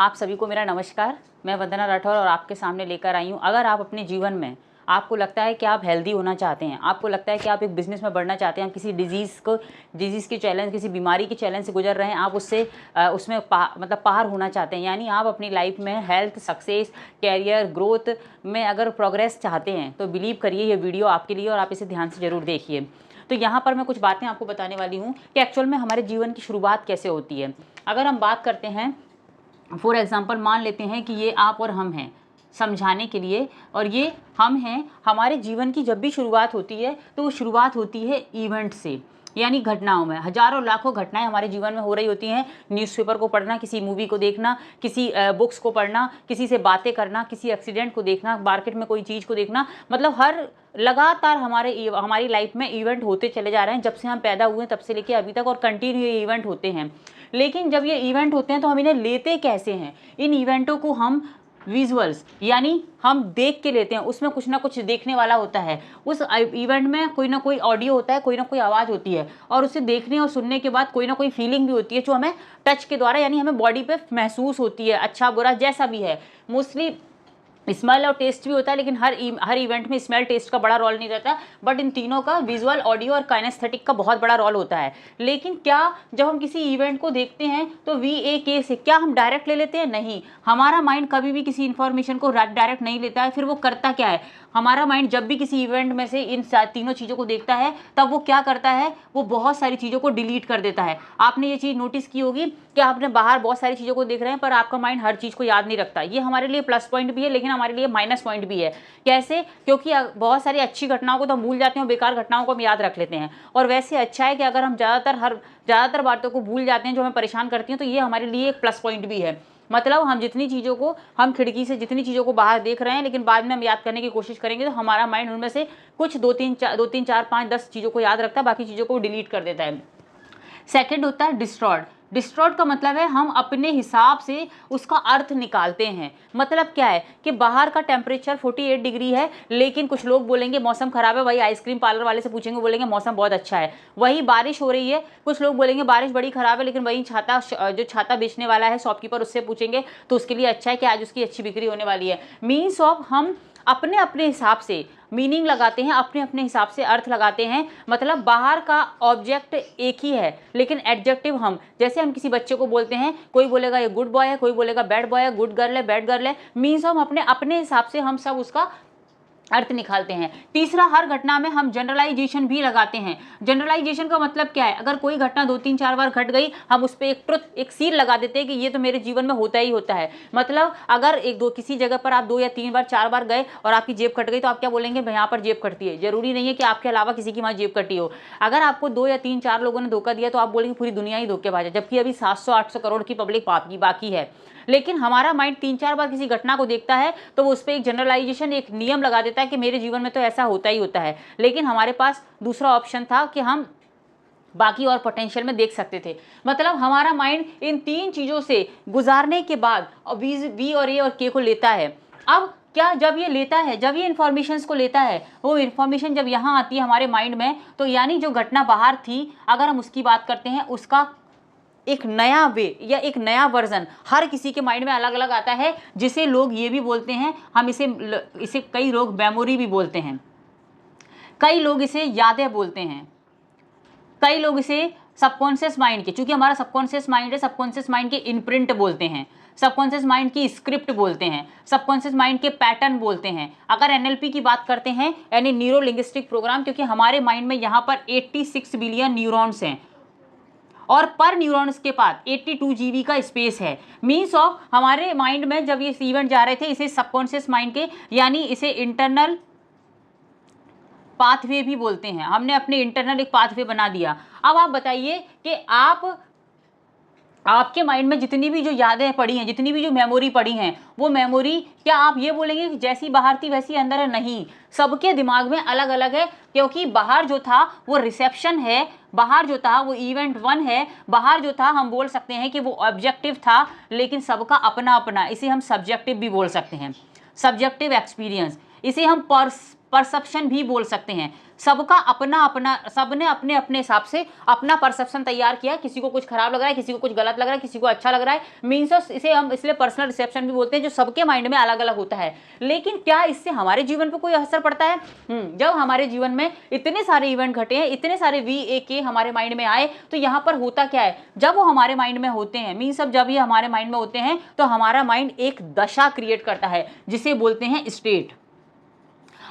आप सभी को मेरा नमस्कार। मैं वंदना राठौर और आपके सामने लेकर आई हूँ। अगर आप अपने जीवन में आपको लगता है कि आप हेल्दी होना चाहते हैं, आपको लगता है कि आप एक बिज़नेस में बढ़ना चाहते हैं, आप किसी डिजीज़ के चैलेंज, किसी बीमारी के चैलेंज से गुजर रहे हैं, आप उससे उसमें पार होना चाहते हैं, यानी आप अपनी लाइफ में हेल्थ, सक्सेस, कैरियर, ग्रोथ में अगर प्रोग्रेस चाहते हैं, तो बिलीव करिए ये वीडियो आपके लिए और आप इसे ध्यान से ज़रूर देखिए। तो यहाँ पर मैं कुछ बातें आपको बताने वाली हूँ कि एक्चुअल में हमारे जीवन की शुरुआत कैसे होती है। अगर हम बात करते हैं, फॉर एग्ज़ाम्पल मान लेते हैं कि ये आप और हम हैं, समझाने के लिए, और ये हम हैं। हमारे जीवन की जब भी शुरुआत होती है तो वो शुरुआत होती है इवेंट से, यानी घटनाओं में। हजारों लाखों घटनाएं हमारे जीवन में हो रही होती हैं। न्यूज़पेपर को पढ़ना, किसी मूवी को देखना, किसी बुक्स को पढ़ना, किसी से बातें करना, किसी एक्सीडेंट को देखना, मार्केट में कोई चीज़ को देखना, मतलब हर लगातार हमारी लाइफ में इवेंट होते चले जा रहे हैं। जब से हम पैदा हुए तब से लेके अभी तक, और कंटिन्यू ये इवेंट होते हैं। लेकिन जब ये इवेंट होते हैं तो हम इन्हें लेते कैसे हैं? इन इवेंटों को हम विजुअल्स, यानी हम देख के लेते हैं। उसमें कुछ ना कुछ देखने वाला होता है। उस इवेंट में कोई ना कोई ऑडियो होता है, कोई ना कोई आवाज़ होती है, और उसे देखने और सुनने के बाद कोई ना कोई फीलिंग भी होती है जो हमें टच के द्वारा, यानी हमें बॉडी पे महसूस होती है, अच्छा बुरा जैसा भी है। मोस्टली स्मेल और टेस्ट भी होता है, लेकिन हर इवेंट में स्मेल टेस्ट का बड़ा रोल नहीं रहता, बट इन तीनों का विजुअल, ऑडियो और काइनेस्थेटिक का बहुत बड़ा रोल होता है। लेकिन क्या जब हम किसी इवेंट को देखते हैं तो VAK से क्या हम डायरेक्ट ले लेते हैं? नहीं, हमारा माइंड कभी भी किसी इन्फॉर्मेशन को डायरेक्ट नहीं लेता है। फिर वो करता क्या है? हमारा माइंड जब भी किसी इवेंट में से इन तीनों चीज़ों को देखता है, तब वो क्या करता है? वो बहुत सारी चीज़ों को डिलीट कर देता है। आपने ये चीज़ नोटिस की होगी कि आपने बाहर बहुत सारी चीज़ों को देख रहे हैं, पर आपका माइंड हर चीज़ को याद नहीं रखता। ये हमारे लिए प्लस पॉइंट भी है, लेकिन हमारे लिए माइनस पॉइंट भी है। कैसे? क्योंकि बहुत सारी अच्छी घटनाओं को तो हम भूल जाते हैं, बेकार घटनाओं को हम याद रख लेते हैं। और वैसे अच्छा है कि अगर हम ज़्यादातर बातों को भूल जाते हैं जो हमें परेशान करती हैं, तो ये हमारे लिए एक प्लस पॉइंट भी है। मतलब हम खिड़की से जितनी चीज़ों को बाहर देख रहे हैं, लेकिन बाद में हम याद करने की कोशिश करेंगे तो हमारा माइंड उनमें से कुछ 2 3 4 5 10 चीज़ों को याद रखता है, बाकी चीज़ों को डिलीट कर देता है। सेकंड होता है डिस्टॉर्ट। डिस्टॉर्ट का मतलब है हम अपने हिसाब से उसका अर्थ निकालते हैं। मतलब क्या है कि बाहर का टेम्परेचर 48 डिग्री है, लेकिन कुछ लोग बोलेंगे मौसम खराब है। वही आइसक्रीम पार्लर वाले से पूछेंगे, बोलेंगे मौसम बहुत अच्छा है। वही बारिश हो रही है, कुछ लोग बोलेंगे बारिश बड़ी खराब है, लेकिन वही जो छाता बेचने वाला है, शॉपकीपर, उससे पूछेंगे तो उसके लिए अच्छा है कि आज उसकी अच्छी बिक्री होने वाली है। मीन्स ऑफ हम अपने अपने हिसाब से मीनिंग लगाते हैं, अपने अपने हिसाब से अर्थ लगाते हैं। मतलब बाहर का ऑब्जेक्ट एक ही है, लेकिन एडजेक्टिव हम, जैसे हम किसी बच्चे को बोलते हैं, कोई बोलेगा ये गुड बॉय है, कोई बोलेगा बैड बॉय है, गुड गर्ल है, बैड गर्ल है। मीन्स हम अपने अपने हिसाब से हम सब उसका अर्थ निकालते हैं। तीसरा, हर घटना में हम जनरलाइजेशन भी लगाते हैं। जनरलाइजेशन का मतलब क्या है? अगर कोई घटना 2 3 4 बार घट गई, हम उस पर एक ट्रुथ, एक सील लगा देते हैं कि ये तो मेरे जीवन में होता ही होता है। मतलब अगर किसी जगह पर आप 2 या 3 बार 4 बार गए और आपकी जेब कट गई, तो आप क्या बोलेंगे? भाई यहाँ पर जेब कटती है। जरूरी नहीं है कि आपके अलावा किसी की वहाँ जेब कटी हो। अगर आपको 2 या 3 4 लोगों ने धोखा दिया, तो आप बोलेंगे पूरी दुनिया ही धोखेबाज है, जबकि अभी 700-800 करोड़ की पब्लिक बाकी है। लेकिन हमारा माइंड 3 4 बार किसी घटना को देखता है तो वो उस पर एक जनरलाइजेशन, एक नियम लगा देता है कि मेरे जीवन में तो ऐसा होता ही होता है। लेकिन हमारे पास दूसरा ऑप्शन था कि हम बाकी और पोटेंशियल में देख सकते थे। मतलब हमारा माइंड इन 3 चीज़ों से गुजारने के बाद V और A और K को लेता है। अब क्या, जब ये लेता है, जब ये इन्फॉर्मेशंस को लेता है, वो इन्फॉर्मेशन जब यहाँ आती है हमारे माइंड में, तो यानी जो घटना बाहर थी, अगर हम उसकी बात करते हैं, उसका एक नया वे या एक नया वर्जन हर किसी के माइंड में अलग अलग आता है, जिसे लोग ये भी बोलते हैं, हम इसे कई लोग मेमोरी भी बोलते हैं, कई लोग इसे यादें बोलते हैं, कई लोग इसे सबकॉन्शियस माइंड के, चूंकि हमारा सबकॉन्शियस माइंड है, सबकॉन्शियस माइंड के इम्प्रिंट बोलते हैं, सबकॉन्शियस माइंड की स्क्रिप्ट बोलते हैं, सबकॉन्शियस माइंड के पैटर्न बोलते हैं। अगर NLP की बात करते हैं, यानी न्यूरो लिंग्विस्टिक प्रोग्राम, क्योंकि हमारे माइंड में यहाँ पर 86 बिलियन न्यूरॉन्स हैं और पर न्यूरॉन्स के पास 82 GB का स्पेस है। मीन्स ऑफ हमारे माइंड में जब ये इवेंट जा रहे थे, इसे सबकॉन्शियस माइंड के, यानी इसे इंटरनल पाथवे भी बोलते हैं। हमने अपने इंटरनल एक पाथवे बना दिया। अब आप बताइए कि आपके माइंड में जितनी भी जो यादें पड़ी हैं, जितनी भी जो मेमोरी पड़ी हैं, वो मेमोरी, क्या आप ये बोलेंगे कि जैसी बाहर थी वैसी अंदर है? नहीं, सबके दिमाग में अलग अलग है, क्योंकि बाहर जो था वो रिसेप्शन है, बाहर जो था वो इवेंट 1 है, बाहर जो था हम बोल सकते हैं कि वो ऑब्जेक्टिव था, लेकिन सबका अपना अपना, इसे हम सब्जेक्टिव भी बोल सकते हैं, सब्जेक्टिव एक्सपीरियंस। इसे हम परसेप्शन भी बोल सकते हैं। सबका अपना अपना, सबने अपने अपने हिसाब से अपना परसेप्शन तैयार किया। किसी को कुछ खराब लग रहा है, किसी को कुछ गलत लग रहा है, किसी को अच्छा लग रहा है। मीन्स इसे हम इसलिए पर्सनल रिसेप्शन भी बोलते हैं, जो सबके माइंड में अलग अलग होता है। लेकिन क्या इससे हमारे जीवन पर कोई असर पड़ता है? जब हमारे जीवन में इतने सारे इवेंट घटे हैं, इतने सारे VAK हमारे माइंड में आए, तो यहाँ पर होता क्या है, जब वो हमारे माइंड में होते हैं, मीन्स अब जब ये हमारे माइंड में होते हैं तो हमारा माइंड एक दशा क्रिएट करता है जिसे बोलते हैं स्टेट।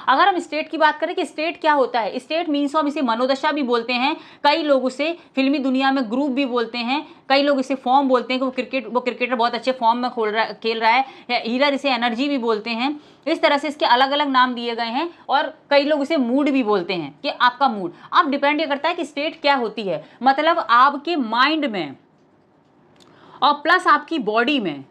अगर हम स्टेट की बात करें कि स्टेट क्या होता है, स्टेट मीन्स हम इसे मनोदशा भी बोलते हैं, कई लोग उसे फिल्मी दुनिया में ग्रुप भी बोलते हैं, कई लोग इसे फॉर्म बोलते हैं कि वो क्रिकेटर बहुत अच्छे फॉर्म में खेल रहा है, हीलर इसे एनर्जी भी बोलते हैं। इस तरह से इसके अलग अलग नाम दिए गए हैं। और कई लोग इसे मूड भी बोलते हैं कि आपका मूड। अब डिपेंड ये करता है कि स्टेट क्या होती है, मतलब आपके माइंड में और प्लस आपकी बॉडी में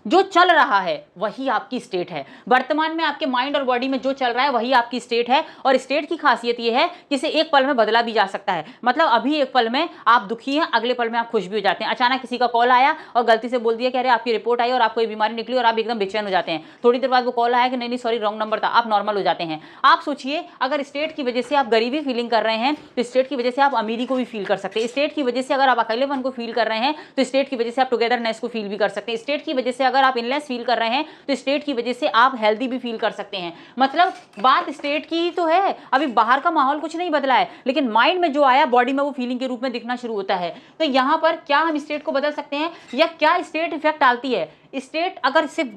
जो चल रहा है वही आपकी स्टेट है। वर्तमान में आपके माइंड और बॉडी में जो चल रहा है वही आपकी स्टेट है। और स्टेट की खासियत ये है कि इसे एक पल में बदला भी जा सकता है। मतलब अभी एक पल में आप दुखी हैं, अगले पल में आप खुश भी हो जाते हैं। अचानक किसी का कॉल आया और गलती से बोल दिया कि अरे आपकी रिपोर्ट आई और आपको ये बीमारी निकली, और आप एकदम बेचैन हो जाते हैं। थोड़ी देर बाद वो कॉल आया कि नहीं सॉरी रॉन्ग नंबर था, आप नॉर्मल हो जाते हैं। आप सोचिए, अगर स्टेट की वजह से आप गरीबी फीलिंग कर रहे हैं तो स्टेट की वजह से आप अमीरी को भी फील कर सकते हैं। स्टेट की वजह से अगर आप अकेलेपन को फील कर रहे हैं तो स्टेट की वजह से आप टुगेदरनेस को फील भी कर सकते हैं। स्टेट की वजह से अगर आप इनलेस फील कर रहे हैं तो स्टेट की वजह से आप हेल्दी भी फील कर सकते हैं। मतलब बात स्टेट की ही तो है। अभी बाहर का माहौल कुछ नहीं बदला है, लेकिन माइंड में जो आया बॉडी में वो फीलिंग के रूप में दिखना शुरू होता है। तो यहां पर क्या हम स्टेट को बदल सकते हैं, या क्या स्टेट इफेक्ट डालती है? स्टेट अगर सिर्फ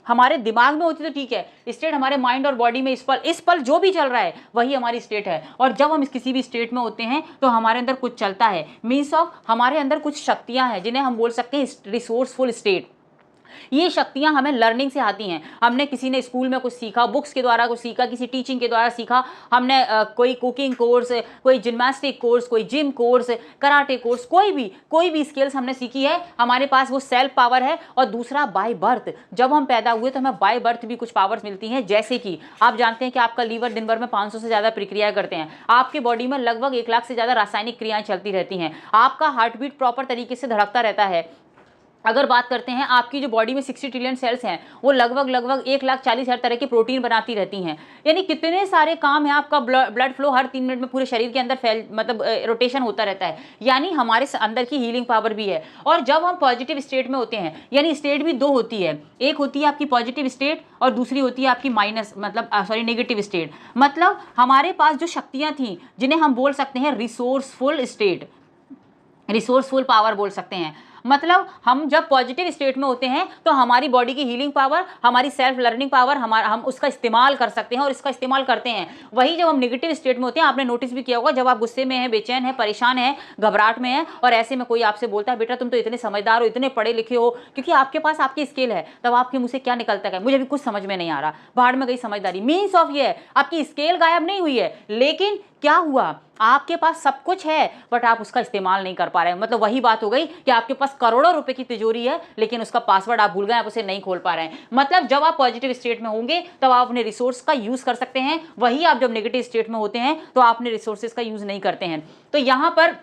हमारे दिमाग में होती तो ठीक है, स्टेट हमारे माइंड और बॉडी में इस पल जो भी चल रहा है वही हमारी स्टेट है। और जब हम किसी भी स्टेट में होते हैं तो हमारे अंदर कुछ चलता है, मीन्स ऑफ हमारे अंदर कुछ शक्तियां हैं जिन्हें हम बोल सकते हैं रिसोर्सफुल स्टेट। ये शक्तियां हमें लर्निंग से आती हैं। हमने किसी ने स्कूल में कुछ सीखा, बुक्स के द्वारा कुछ सीखा, किसी टीचिंग के द्वारा सीखा, हमने कोई कुकिंग कोर्स, कोई जिम्नास्टिक कोर्स, कोई जिम कोर्स, कराटे कोर्स, कोई भी स्किल्स हमने सीखी है। हमारे पास वो सेल्फ पावर है। और दूसरा बाय बर्थ, जब हम पैदा हुए तो हमें बाय बर्थ भी कुछ पावर्स मिलती हैं। जैसे कि आप जानते हैं कि आपका लीवर दिन भर में 500 से ज़्यादा प्रक्रिया करते हैं। आपके बॉडी में लगभग 1 लाख से ज़्यादा रासायनिक क्रियाएं चलती रहती हैं। आपका हार्ट बीट प्रॉपर तरीके से धड़कता रहता है। अगर बात करते हैं, आपकी जो बॉडी में 60 ट्रिलियन सेल्स हैं वो लगभग 1,40,000 तरह के प्रोटीन बनाती रहती हैं। यानी कितने सारे काम हैं। आपका ब्लड फ्लो हर 3 मिनट में पूरे शरीर के अंदर रोटेशन होता रहता है। यानी हमारे अंदर की हीलिंग पावर भी है। और जब हम पॉजिटिव स्टेट में होते हैं, यानी स्टेट भी 2 होती है, एक होती है आपकी पॉजिटिव स्टेट और दूसरी होती है आपकी नेगेटिव स्टेट। मतलब हमारे पास जो शक्तियाँ थी जिन्हें हम बोल सकते हैं रिसोर्सफुल स्टेट, रिसोर्सफुल पावर बोल सकते हैं। मतलब हम जब पॉजिटिव स्टेट में होते हैं तो हमारी बॉडी की हीलिंग पावर, हमारी सेल्फ लर्निंग पावर, हम उसका इस्तेमाल कर सकते हैं और इसका इस्तेमाल करते हैं। वही जब हम नेगेटिव स्टेट में होते हैं, आपने नोटिस भी किया होगा, जब आप गुस्से में हैं, बेचैन हैं, परेशान हैं, घबराहट में हैं और ऐसे में कोई आपसे बोलता है बेटा तुम तो इतने समझदार हो, इतने पढ़े लिखे हो, क्योंकि आपके पास आपकी स्किल है, तब आपके मुंह से क्या निकलता है, मुझे भी कुछ समझ में नहीं आ रहा, बाहर में गई समझदारी। मीन्स ऑफ ये है आपकी स्किल गायब नहीं हुई है, लेकिन क्या हुआ, आपके पास सब कुछ है बट आप उसका इस्तेमाल नहीं कर पा रहे हैं। मतलब वही बात हो गई कि आपके पास करोड़ों रुपए की तिजोरी है लेकिन उसका पासवर्ड आप भूल गए, आप उसे नहीं खोल पा रहे हैं। मतलब जब आप पॉजिटिव स्टेट में होंगे तब आप अपने रिसोर्स का यूज कर सकते हैं, वही आप जब नेगेटिव स्टेट में होते हैं तो आप अपने रिसोर्सेज का यूज नहीं करते हैं। तो यहां पर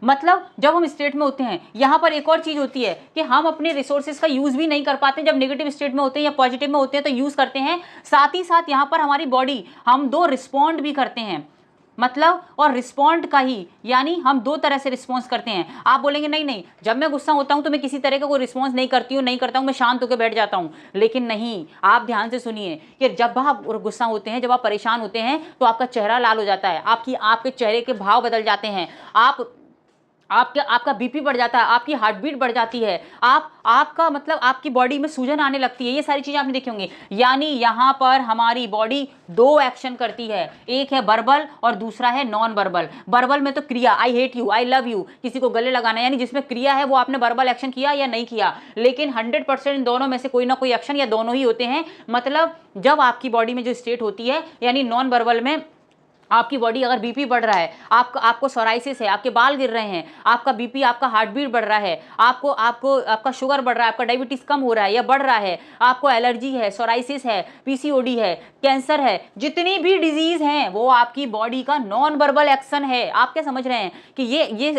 मतलब जब हम स्टेट में होते हैं, यहां पर एक और चीज होती है कि हम अपने रिसोर्सेज का यूज भी नहीं कर पाते। जब नेगेटिव स्टेट में होते हैं या पॉजिटिव में होते हैं तो यूज करते हैं, साथ ही साथ यहां पर हमारी बॉडी, हम 2 रिस्पॉन्ड भी करते हैं। मतलब और रिस्पॉन्ड का ही, यानी हम 2 तरह से रिस्पॉन्स करते हैं। आप बोलेंगे नहीं जब मैं गुस्सा होता हूं तो मैं किसी तरह का कोई रिस्पॉन्स नहीं करता हूं, मैं शांत होकर बैठ जाता हूं। लेकिन नहीं, आप ध्यान से सुनिए कि जब आप गुस्सा होते हैं, जब आप परेशान होते हैं तो आपका चेहरा लाल हो जाता है, आपके चेहरे के भाव बदल जाते हैं, आपका बीपी बढ़ जाता है, आपकी हार्ट बीट बढ़ जाती है, आपकी बॉडी में सूजन आने लगती है। ये सारी चीजें आपने देखी होंगी। यानी यहाँ पर हमारी बॉडी 2 एक्शन करती है, एक है वर्बल और दूसरा है नॉन वर्बल। वर्बल में तो क्रिया, I hate you, I love you, किसी को गले लगाना, यानी जिसमें क्रिया है वो आपने वर्बल एक्शन किया या नहीं किया। लेकिन 100% इन दोनों में से कोई ना कोई एक्शन या दोनों ही होते हैं। मतलब जब आपकी बॉडी में जो स्टेट होती है, यानी नॉन वर्बल में आपकी बॉडी अगर बीपी बढ़ रहा है, आपको सोराइसिस है, आपके बाल गिर रहे हैं, आपका बीपी, आपका हार्ट बीट बढ़ रहा है, आपका शुगर बढ़ रहा है, आपका डायबिटीज कम हो रहा है या बढ़ रहा है, आपको एलर्जी है, सोराइसिस है, पीसीओडी है, कैंसर है, जितनी भी डिजीज हैं वो आपकी बॉडी का नॉन वर्बल एक्शन है। आप क्या समझ रहे हैं कि ये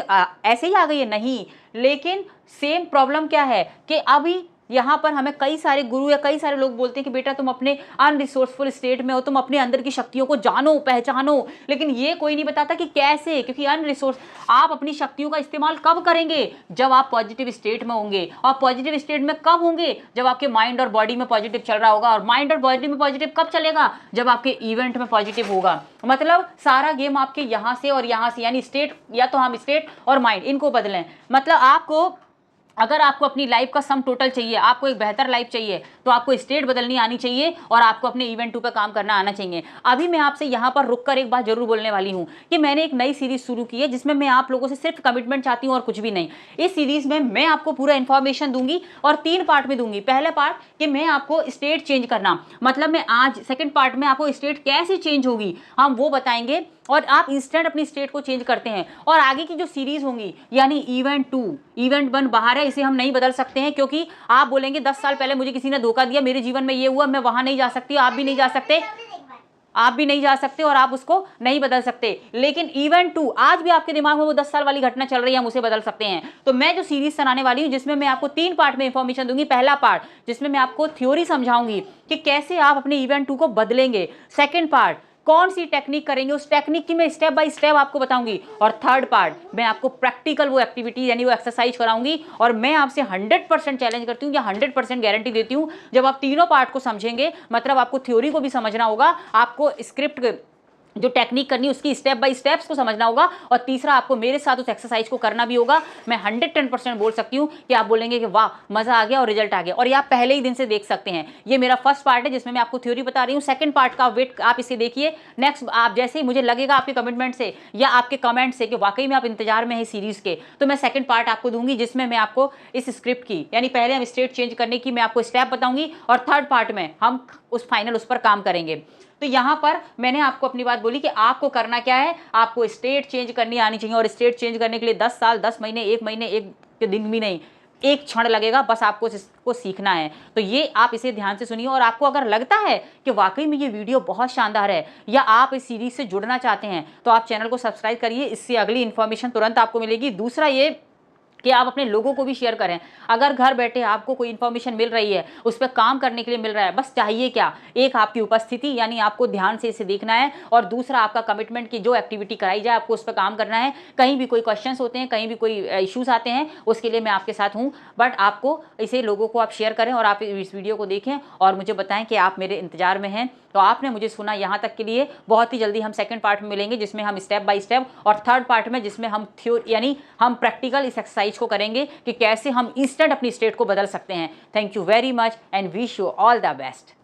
ऐसे ही आ गई है? नहीं, लेकिन सेम प्रॉब्लम क्या है कि अभी यहाँ पर हमें कई सारे गुरु या कई सारे लोग बोलते हैं कि बेटा तुम अपने अनरिसोर्सफुल स्टेट में हो, तुम अपने अंदर की शक्तियों को जानो, पहचानो, लेकिन ये कोई नहीं बताता कि कैसे, क्योंकि अनरिसोर्स आप अपनी शक्तियों का इस्तेमाल कब करेंगे, जब आप पॉजिटिव स्टेट में होंगे। और पॉजिटिव स्टेट में कब होंगे, जब आपके माइंड और बॉडी में पॉजिटिव चल रहा होगा। और माइंड और बॉडी में पॉजिटिव कब चलेगा, जब आपके इवेंट में पॉजिटिव होगा। मतलब सारा गेम आपके यहाँ से और यहाँ से, यानी स्टेट, या तो हम स्टेट और माइंड इनको बदलें। मतलब आपको, अगर आपको अपनी लाइफ का सम टोटल चाहिए, आपको एक बेहतर लाइफ चाहिए, तो आपको स्टेट बदलनी आनी चाहिए और आपको अपने इवेंट 2 पे काम करना आना चाहिए। अभी मैं आपसे यहाँ पर रुककर एक बात जरूर बोलने वाली हूँ कि मैंने एक नई सीरीज शुरू की है जिसमें मैं आप लोगों से सिर्फ कमिटमेंट चाहती हूँ और कुछ भी नहीं। इस सीरीज में मैं आपको पूरा इन्फॉर्मेशन दूंगी और 3 पार्ट में दूंगी। पहला पार्ट कि मैं आपको स्टेट चेंज करना, मतलब मैं आज सेकंड पार्ट में आपको स्टेट कैसे चेंज होगी हम वो बताएंगे और आप इंस्टेंट अपनी स्टेट को चेंज करते हैं। और आगे की जो सीरीज होंगी, यानी इवेंट 2, इवेंट 1 बाहर है, इसे हम नहीं बदल सकते हैं, क्योंकि आप बोलेंगे 10 साल पहले मुझे किसी ने धोखा दिया, मेरे जीवन में ये हुआ, मैं वहां नहीं जा सकती, आप भी नहीं जा सकते, आप भी नहीं जा सकते और आप उसको नहीं बदल सकते। लेकिन इवेंट 2, आज भी आपके दिमाग में वो 10 साल वाली घटना चल रही है, हम उसे बदल सकते हैं। तो मैं जो सीरीज सुनाने वाली हूँ जिसमें मैं आपको 3 पार्ट में इंफॉर्मेशन दूंगी। पहला पार्ट जिसमें मैं आपको थ्योरी समझाऊंगी कि कैसे आप अपने इवेंट 2 को बदलेंगे। सेकेंड पार्ट कौन सी टेक्निक करेंगे, उस टेक्निक की मैं स्टेप बाय स्टेप आपको बताऊंगी। और थर्ड पार्ट मैं आपको प्रैक्टिकल वो एक्टिविटी यानी वो एक्सरसाइज कराऊंगी। और मैं आपसे 100% चैलेंज करती हूँ या 100% गारंटी देती हूँ, जब आप तीनों पार्ट को समझेंगे, मतलब आपको थ्योरी को भी समझना होगा, आपको स्क्रिप्ट जो टेक्निक करनी है उसकी स्टेप बाय स्टेप्स को समझना होगा, और तीसरा आपको मेरे साथ उस एक्सरसाइज को करना भी होगा। मैं 110% बोल सकती हूँ कि आप बोलेंगे कि वाह मजा आ गया और रिजल्ट आ गया। और ये आप पहले ही दिन से देख सकते हैं। ये मेरा फर्स्ट पार्ट है जिसमें मैं आपको थ्योरी बता रही हूँ। सेकंड पार्ट का वेट आप इसे देखिए। नेक्स्ट आप जैसे ही मुझे लगेगा आपके कमिटमेंट से या आपके कमेंट से कि वाकई में आप इंतजार में है सीरीज के, तो मैं सेकंड पार्ट आपको दूंगी जिसमें मैं आपको इस स्क्रिप्ट की, यानी पहले हम स्टेट चेंज करने की मैं आपको स्टेप बताऊंगी, और थर्ड पार्ट में हम उस पर काम करेंगे। तो यहाँ पर मैंने आपको अपनी बात बोली कि आपको करना क्या है, आपको स्टेट चेंज करनी आनी चाहिए। और स्टेट चेंज करने के लिए 10 साल, 10 महीने, 1 महीने, 1 दिन भी नहीं, 1 क्षण लगेगा, बस आपको इसको सीखना है। तो ये आप इसे ध्यान से सुनिए। और आपको अगर लगता है कि वाकई में ये वीडियो बहुत शानदार है या आप इस सीरीज से जुड़ना चाहते हैं, तो आप चैनल को सब्सक्राइब करिए, इससे अगली इन्फॉर्मेशन तुरंत आपको मिलेगी। दूसरा ये कि आप अपने लोगों को भी शेयर करें। अगर घर बैठे आपको कोई इन्फॉर्मेशन मिल रही है, उस पर काम करने के लिए मिल रहा है, बस चाहिए क्या, एक आपकी उपस्थिति, यानी आपको ध्यान से इसे देखना है, और दूसरा आपका कमिटमेंट की जो एक्टिविटी कराई जाए आपको उस पर काम करना है। कहीं भी कोई क्वेश्चंस होते हैं, कहीं भी कोई इश्यूज आते हैं, उसके लिए मैं आपके साथ हूँ। बट आपको इसे लोगों को आप शेयर करें और आप इस वीडियो को देखें और मुझे बताएं कि आप मेरे इंतजार में हैं। तो आपने मुझे सुना यहाँ तक के लिए। बहुत ही जल्दी हम सेकंड पार्ट में मिलेंगे जिसमें हम स्टेप बाय स्टेप, और थर्ड पार्ट में जिसमें हम थ्योरी यानी हम प्रैक्टिकल इस एक्सरसाइज को करेंगे कि कैसे हम इंस्टेंट अपनी स्टेट को बदल सकते हैं। Thank you very much and wish you all the best.